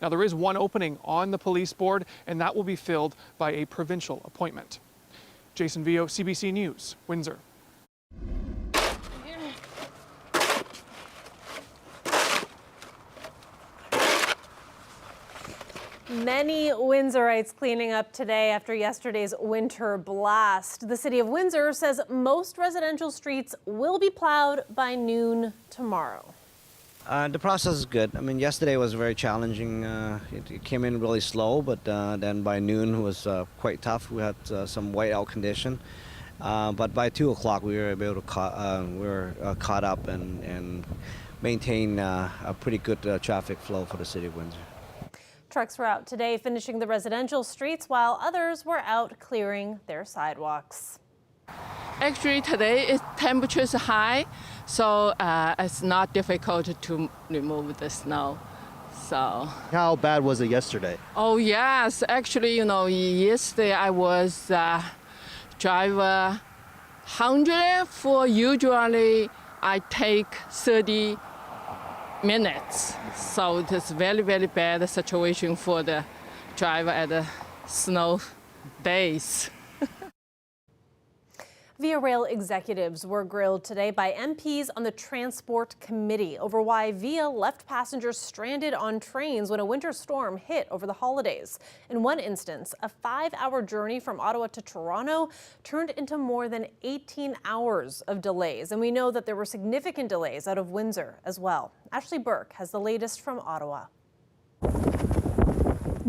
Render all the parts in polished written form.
Now, there is one opening on the police board, and that will be filled by a provincial appointment. Jason Vio, CBC News, Windsor. Many Windsorites cleaning up today after yesterday's winter blast. The city of Windsor says most residential streets will be plowed by noon tomorrow. The process is good. I mean, yesterday was very challenging. It came in really slow, but then by noon it was quite tough. We had some whiteout condition, but by 2 o'clock we were able to caught up and maintain a pretty good traffic flow for the city of Windsor. Trucks were out today finishing the residential streets while others were out clearing their sidewalks. Actually, today temperature is high, so it's not difficult to remove the snow. So. How bad was it yesterday? Oh yes, actually, yesterday I was drive 100 for usually I take 30 minutes. So it is very, very bad situation for the driver at the snow days. Via Rail executives were grilled today by MPs on the Transport Committee over why Via left passengers stranded on trains when a winter storm hit over the holidays. In one instance, a 5-hour journey from Ottawa to Toronto turned into more than 18 hours of delays. And we know that there were significant delays out of Windsor as well. Ashley Burke has the latest from Ottawa.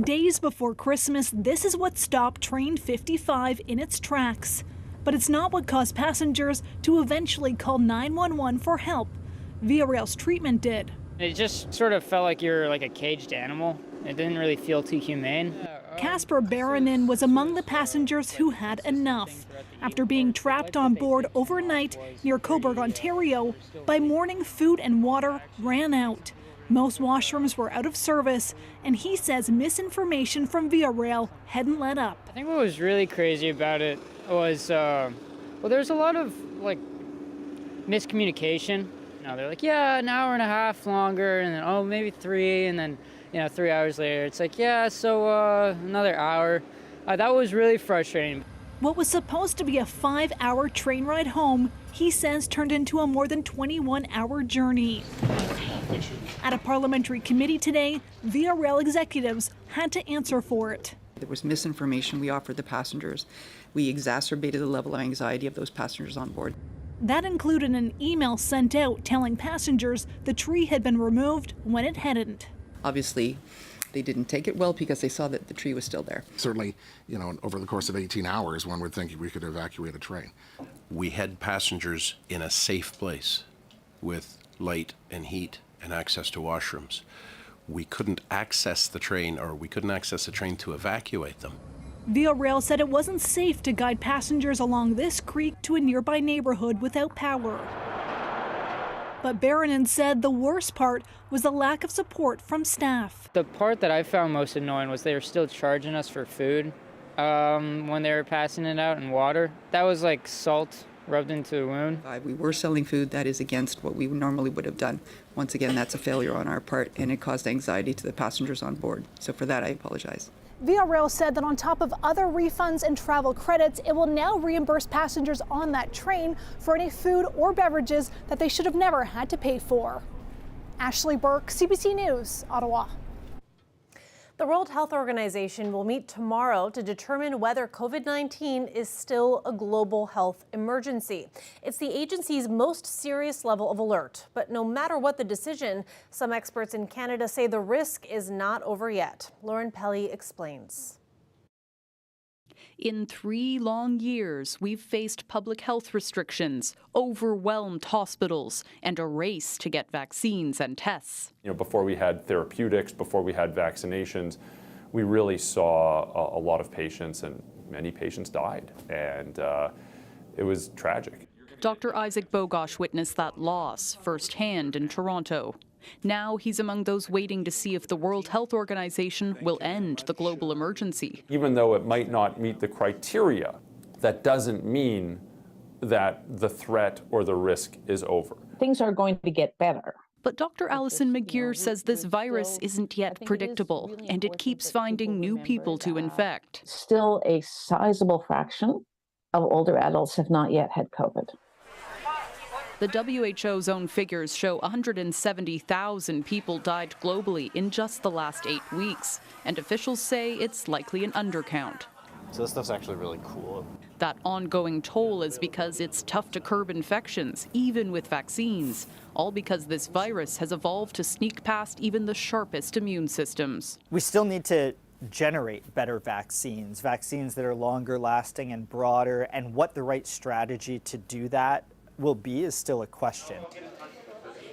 Days before Christmas, this is what stopped Train 55 in its tracks. But it's not what caused passengers to eventually call 911 for help. Via Rail's treatment did. It just sort of felt like you're like a caged animal. It didn't really feel too humane. Casper Baranin was among the passengers who had enough. After being trapped on board overnight near Cobourg, Ontario, by morning food and water ran out. Most washrooms were out of service, and he says misinformation from Via Rail hadn't let up. I think what was really crazy about it was, well, there's a lot of miscommunication. They're like, yeah, an hour and a half longer, and then, oh, maybe 3, and then, 3 hours later, it's like, yeah, so another hour. That was really frustrating. What was supposed to be a 5-hour train ride home, he says turned into a more than 21-hour journey. At a parliamentary committee today, Via Rail executives had to answer for it. There was misinformation we offered the passengers. We exacerbated the level of anxiety of those passengers on board. That included an email sent out telling passengers the tree had been removed when it hadn't. Obviously, they didn't take it well because they saw that the tree was still there. Certainly, over the course of 18 hours, one would think we could evacuate a train. We had passengers in a safe place with light and heat and access to washrooms. We couldn't access the train, or we couldn't access the train to evacuate them. Via Rail said it wasn't safe to guide passengers along this creek to a nearby neighborhood without power. But Baranin said the worst part was the lack of support from staff. The part that I found most annoying was they were still charging us for food when they were passing it out in water. That was like salt rubbed into the wound. We were selling food. That is against what we normally would have done. Once again, that's a failure on our part, and it caused anxiety to the passengers on board. So for that, I apologize. Via Rail said that on top of other refunds and travel credits, it will now reimburse passengers on that train for any food or beverages that they should have never had to pay for. Ashley Burke, CBC News, Ottawa. The World Health Organization will meet tomorrow to determine whether COVID-19 is still a global health emergency. It's the agency's most serious level of alert. But no matter what the decision, some experts in Canada say the risk is not over yet. Lauren Pelly explains. In 3 long years, we've faced public health restrictions, overwhelmed hospitals, and a race to get vaccines and tests. Before we had therapeutics, before we had vaccinations, we really saw a lot of patients, and many patients died, and it was tragic. Dr. Isaac Bogosh witnessed that loss firsthand in Toronto. Now he's among those waiting to see if the World Health Organization will end the global emergency. Even though it might not meet the criteria, that doesn't mean that the threat or the risk is over. Things are going to get better. But Dr. Allison McGeer says this virus isn't yet predictable, and it keeps finding new people to infect. Still, a sizable fraction of older adults have not yet had COVID. The WHO's own figures show 170,000 people died globally in just the last 8 weeks, and officials say it's likely an undercount. So this stuff's actually really cool. That ongoing toll is because it's tough to curb infections, even with vaccines, all because this virus has evolved to sneak past even the sharpest immune systems. We still need to generate better vaccines that are longer lasting and broader, and what the right strategy to do that will be is still a question.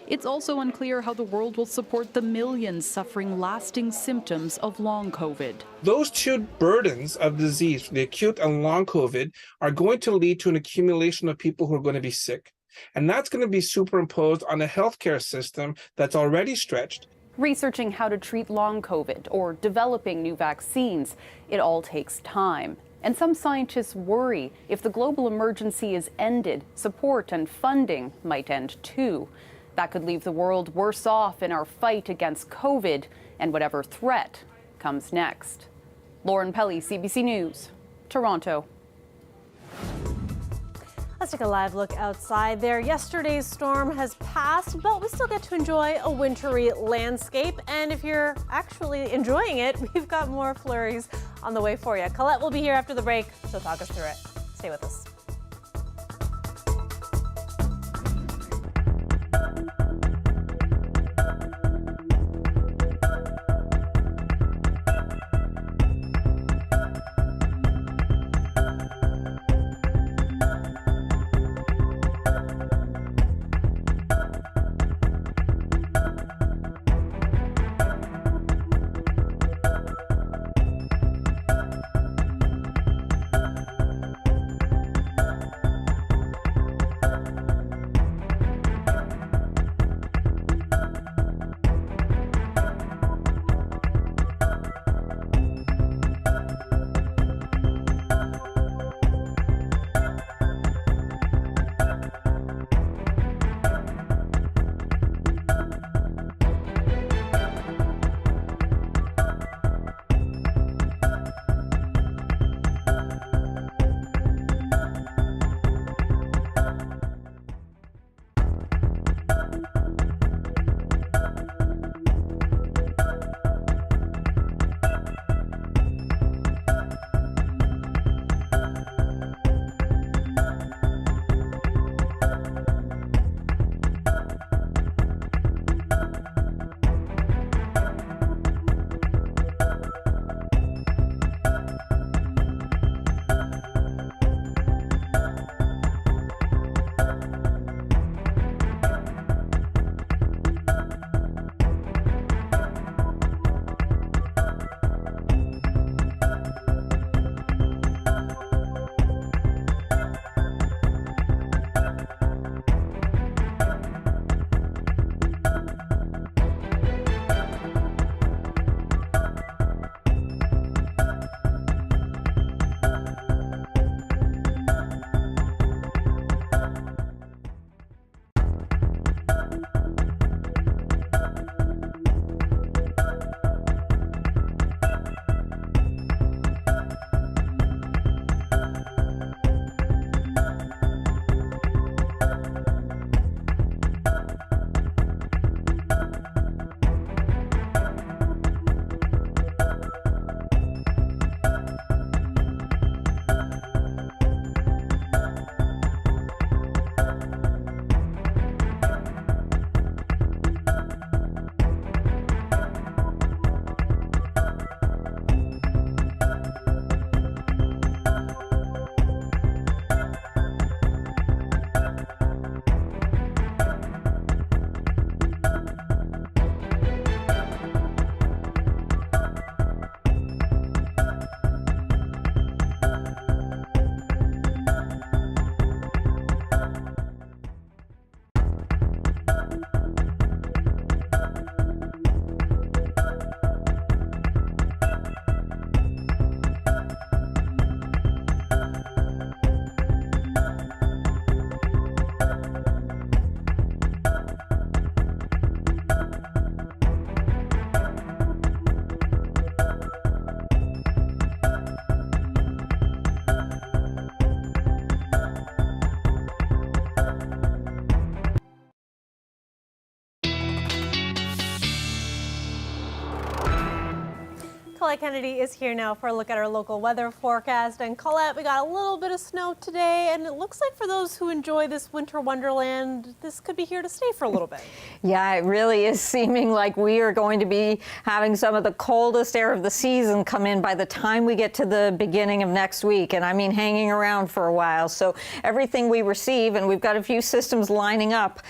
It's also unclear how the world will support the millions suffering lasting symptoms of long COVID. Those two burdens of disease, the acute and long COVID, are going to lead to an accumulation of people who are going to be sick. And that's going to be superimposed on a healthcare system that's already stretched. Researching how to treat long COVID or developing new vaccines, it all takes time. And some scientists worry if the global emergency is ended, support and funding might end too. That could leave the world worse off in our fight against COVID and whatever threat comes next. Lauren Pelly, CBC News, Toronto. Let's take a live look outside there. Yesterday's storm has passed, but we still get to enjoy a wintry landscape. And if you're actually enjoying it, we've got more flurries on the way for you. Colette will be here after the break, so talk us through it. Stay with us. Colette Kennedy is here now for a look at our local weather forecast. And Colette, we got a little bit of snow today, and it looks like for those who enjoy this winter wonderland, this could be here to stay for a little bit. Yeah, it really is seeming like we are going to be having some of the coldest air of the season come in by the time we get to the beginning of next week. And I mean hanging around for a while. So everything we receive, and we've got a few systems lining up,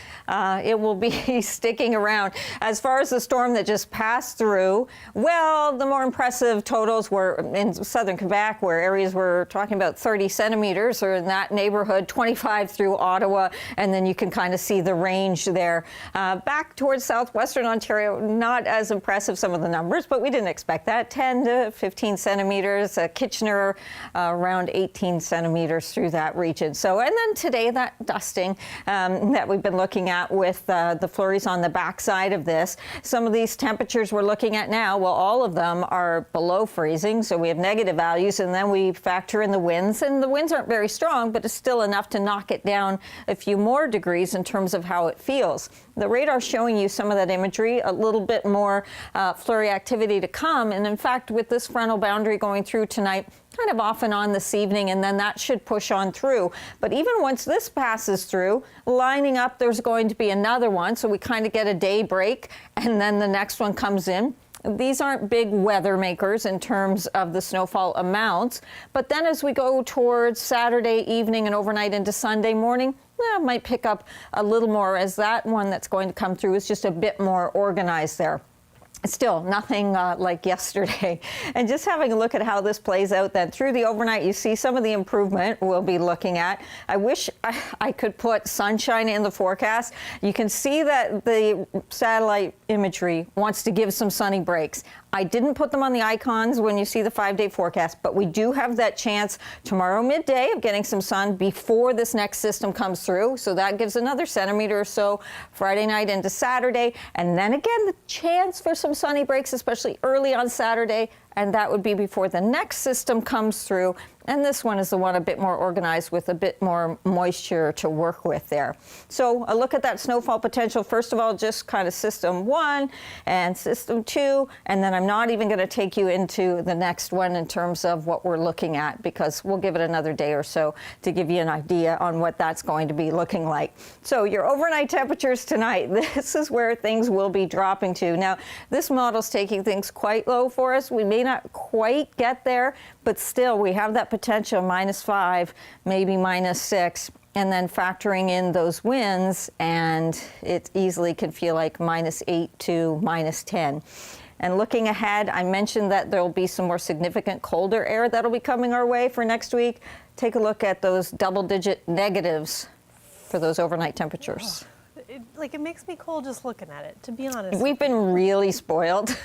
it will be sticking around. As far as the storm that just passed through, well, the more impressive totals were in southern Quebec, where areas were talking about 30 centimeters, or in that neighborhood, 25 through Ottawa, and then you can kind of see the range there. Back towards southwestern Ontario, not as impressive some of the numbers, but we didn't expect that. 10 to 15 centimeters, Kitchener around 18 centimeters through that region. So, and then today, that dusting that we've been looking at with the flurries on the backside of this. Some of these temperatures we're looking at now, well, all of them are below freezing, so we have negative values, and then we factor in the winds, and the winds aren't very strong, but it's still enough to knock it down a few more degrees in terms of how it feels. The radar's showing you some of that imagery, a little bit more flurry activity to come, and in fact, with this frontal boundary going through tonight, kind of off and on this evening, and then that should push on through. But even once this passes through, lining up, there's going to be another one, so we kind of get a day break, and then the next one comes in. These aren't big weather makers in terms of the snowfall amounts, but then as we go towards Saturday evening and overnight into Sunday morning, it might pick up a little more, as that one that's going to come through is just a bit more organized there. Still nothing like yesterday. And just having a look at how this plays out then through the overnight, you see some of the improvement we'll be looking at. I wish I could put sunshine in the forecast. You can see that the satellite imagery wants to give some sunny breaks. I didn't put them on the icons when you see the 5-day forecast, but we do have that chance tomorrow midday of getting some sun before this next system comes through. So that gives another centimeter or so Friday night into Saturday. And then again, the chance for some sunny breaks, especially early on Saturday, and that would be before the next system comes through. And this one is the one a bit more organized with a bit more moisture to work with there. So a look at that snowfall potential. First of all, just kind of system 1 and system 2, and then I'm not even going to take you into the next one in terms of what we're looking at, because we'll give it another day or so to give you an idea on what that's going to be looking like. So your overnight temperatures tonight, this is where things will be dropping to. Now, this model's taking things quite low for us. We may not quite get there, but still we have that potential -5, maybe -6, and then factoring in those winds, and it easily can feel like -8 to -10. And looking ahead, I mentioned that there'll be some more significant colder air that'll be coming our way for next week. Take a look at those double-digit negatives for those overnight temperatures. It makes me cold just looking at it, to be honest. We've been really spoiled.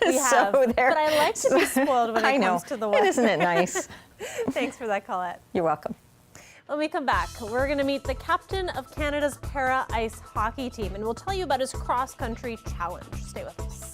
We have, but I like to be spoiled when it comes to the weather. Isn't it nice? Thanks for that, Colette. You're welcome. When we come back, we're going to meet the captain of Canada's para-ice hockey team, and we'll tell you about his cross-country challenge. Stay with us.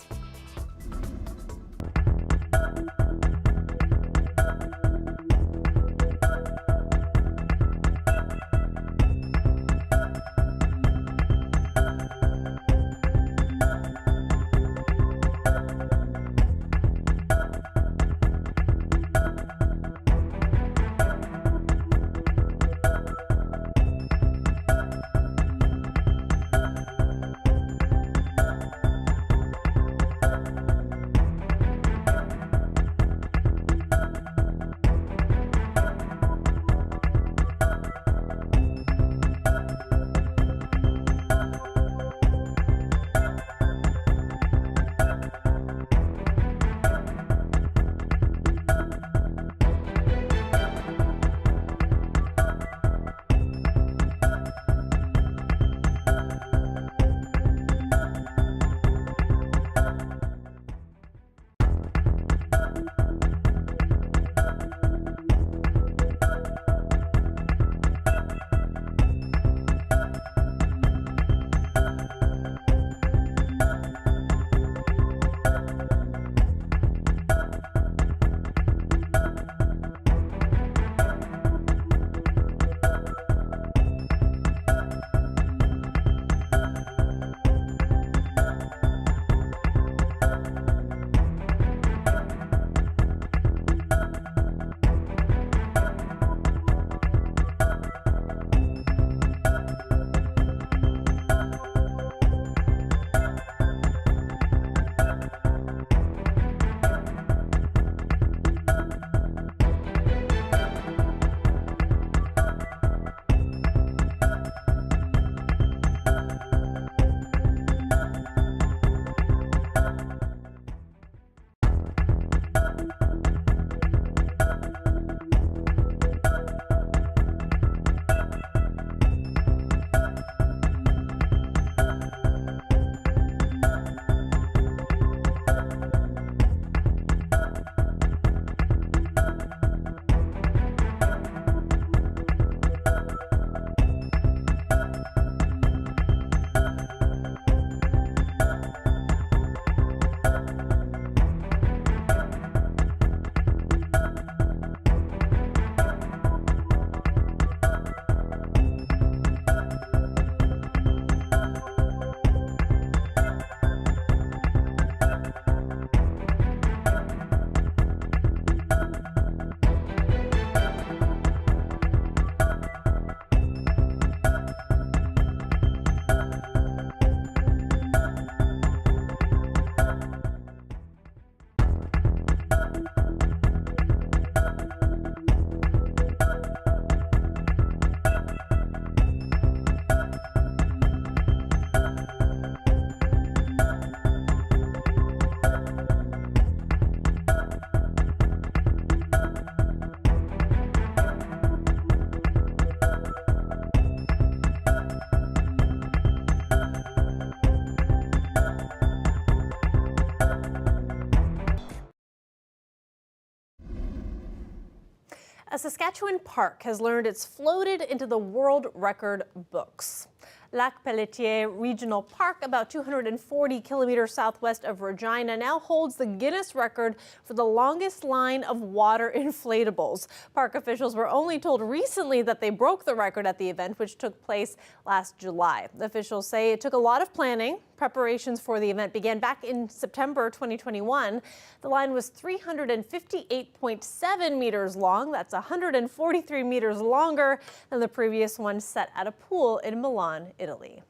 A Saskatchewan park has learned it's floated into the world record books. Lac Pelletier Regional Park, about 240 kilometers southwest of Regina, now holds the Guinness record for the longest line of water inflatables. Park officials were only told recently that they broke the record at the event, which took place last July. Officials say it took a lot of planning. Preparations for the event began back in September 2021. The line was 358.7 meters long. That's 143 meters longer than the previous one set at a pool in Milan, Italy.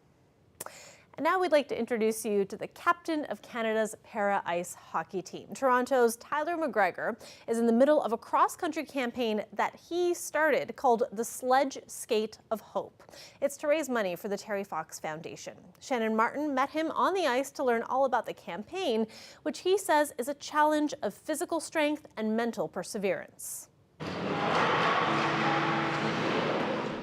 And now we'd like to introduce you to the captain of Canada's para-ice hockey team. Toronto's Tyler McGregor is in the middle of a cross-country campaign that he started called the Sledge Skate of Hope. It's to raise money for the Terry Fox Foundation. Shannon Martin met him on the ice to learn all about the campaign, which he says is a challenge of physical strength and mental perseverance.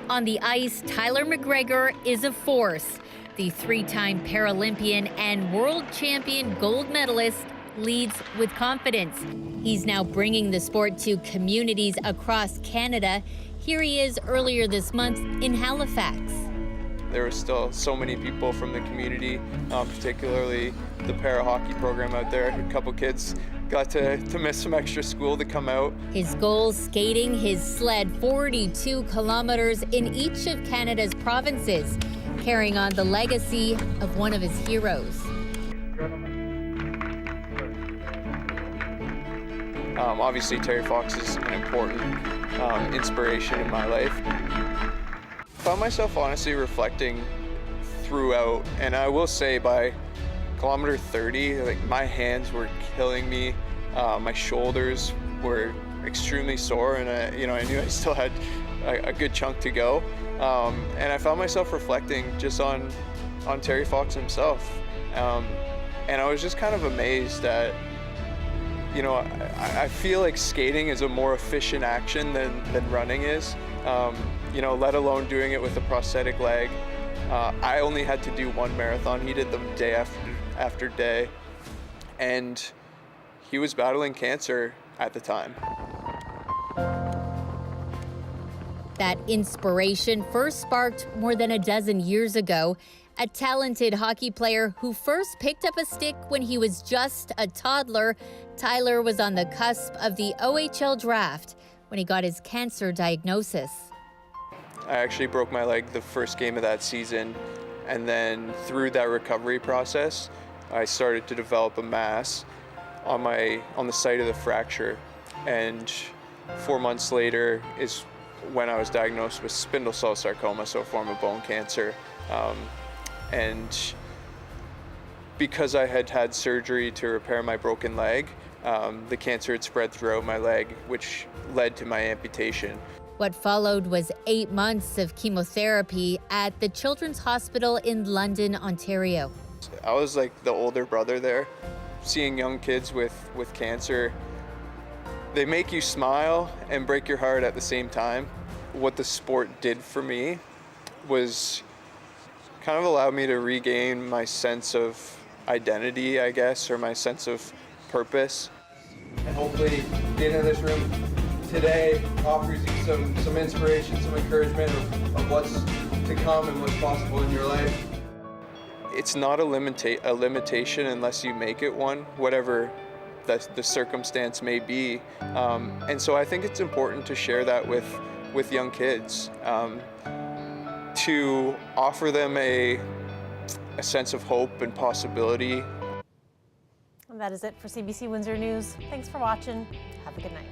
On the ice, Tyler McGregor is a force. The three-time Paralympian and world champion gold medalist leads with confidence. He's now bringing the sport to communities across Canada. Here he is earlier this month in Halifax. There were still so many people from the community, particularly the para-hockey program out there. A couple kids got to miss some extra school to come out. His goal, skating his sled 42 kilometers in each of Canada's provinces, carrying on the legacy of one of his heroes. Obviously, Terry Fox is an important inspiration in my life. I found myself honestly reflecting throughout, and I will say by kilometer 30, like my hands were killing me. My shoulders were extremely sore, and I knew I still had a good chunk to go. And I found myself reflecting just on Terry Fox himself. And I was just kind of amazed that, I feel like skating is a more efficient action than running is, let alone doing it with a prosthetic leg. I only had to do one marathon. He did them day after day. And he was battling cancer at the time. That inspiration first sparked more than a dozen years ago. A talented hockey player who first picked up a stick when he was just a toddler, Tyler was on the cusp of the OHL draft when he got his cancer diagnosis. I actually broke my leg the first game of that season, and then through that recovery process, I started to develop a mass on the site of the fracture, and 4 months later is when I was diagnosed with spindle cell sarcoma, so a form of bone cancer. And because I had had surgery to repair my broken leg, the cancer had spread throughout my leg, which led to my amputation. What followed was 8 months of chemotherapy at the Children's Hospital in London, Ontario. I was like the older brother there. Seeing young kids with cancer, they make you smile and break your heart at the same time. What the sport did for me was kind of allowed me to regain my sense of identity, I guess, or my sense of purpose. And hopefully being in this room today offers you some inspiration, some encouragement of what's to come and what's possible in your life. It's not a limitation unless you make it one, whatever the circumstance may be. And so I think it's important to share that with young kids, to offer them a sense of hope and possibility. And that is it for CBC Windsor News. Thanks for watching. Have a good night.